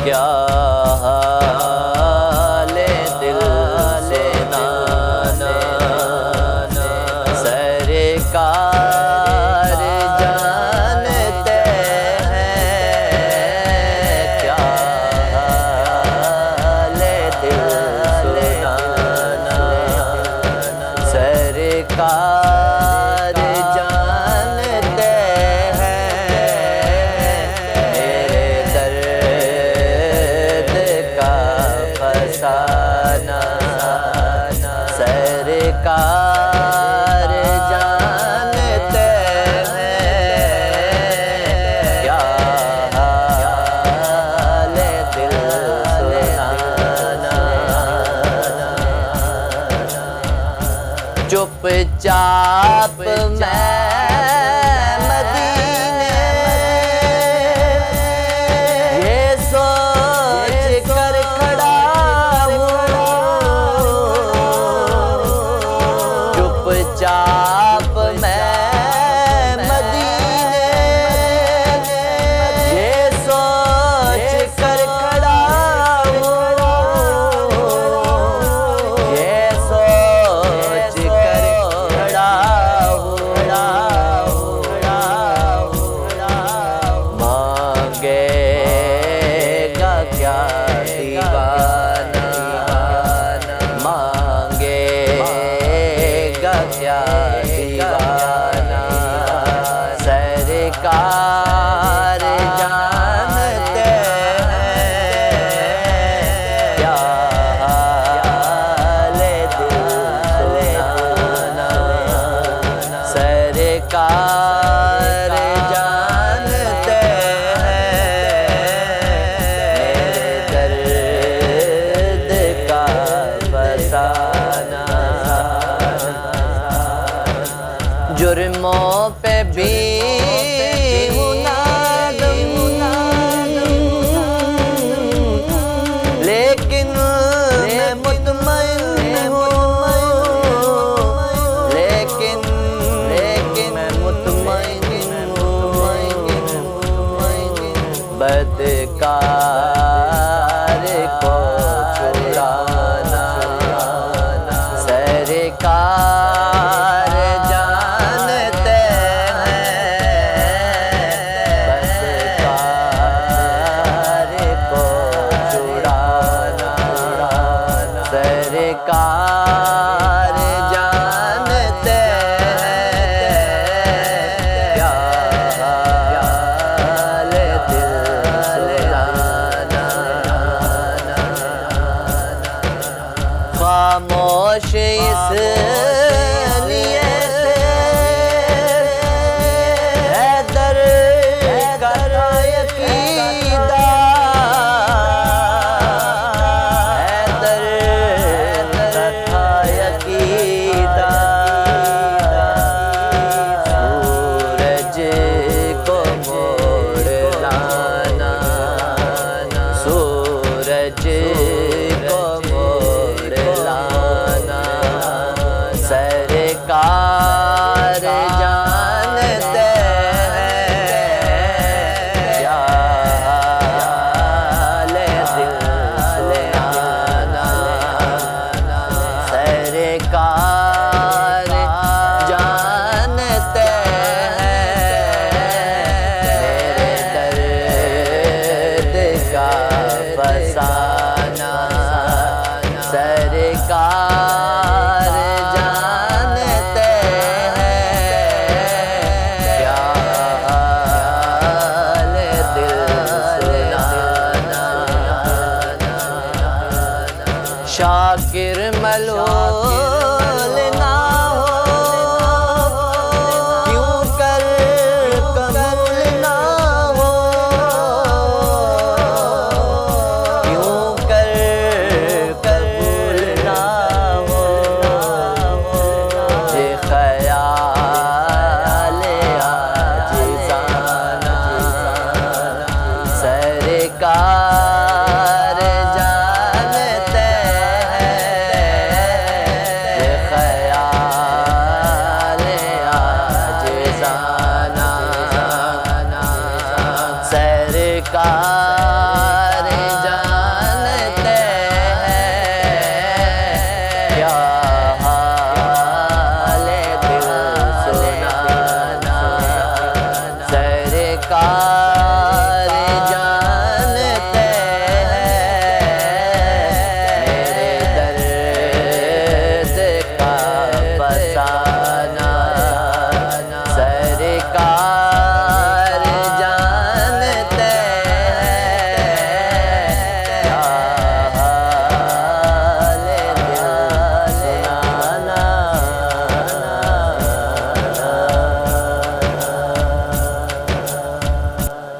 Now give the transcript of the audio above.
क्या हाले दिल से नाना सरकार जानते हैं। क्या हाले दिल से नाना सरकार जानते हैं। मेरे दर्द का फसाना सरकार जानते हैं। क्या हाल दिल सुनाना चुपचाप मैं मदीने ये सोच कर खड़ा हूँ। चुपचाप मैं मदीने ये सोच कर खड़ा हूँ। ये सोच कर खड़ा हूँ। मांगेगा क्या दीवाना मांगेगा क्या दीवाना सरकार जानते हैं। क्या हाल दिल सुनाना सरकार जानते हैं। मेरे दर्द का फसाना जुर्मों पे भी हूँ नादम लेकिन मैं मुतमईन हूँ। लेकिन मैं मुतमईन हूँ। बदकार को छुड़ाना सरकार जानते हैं। बदकार को छुड़ाना सरकार जानते हैं। क्या हाल दिल सुनाना खामोश इसलिए हैदर का था यकीदा हैदर का था यकीदा सूरज को मोड़ लाना सूरज को मोड़ लाना सरकार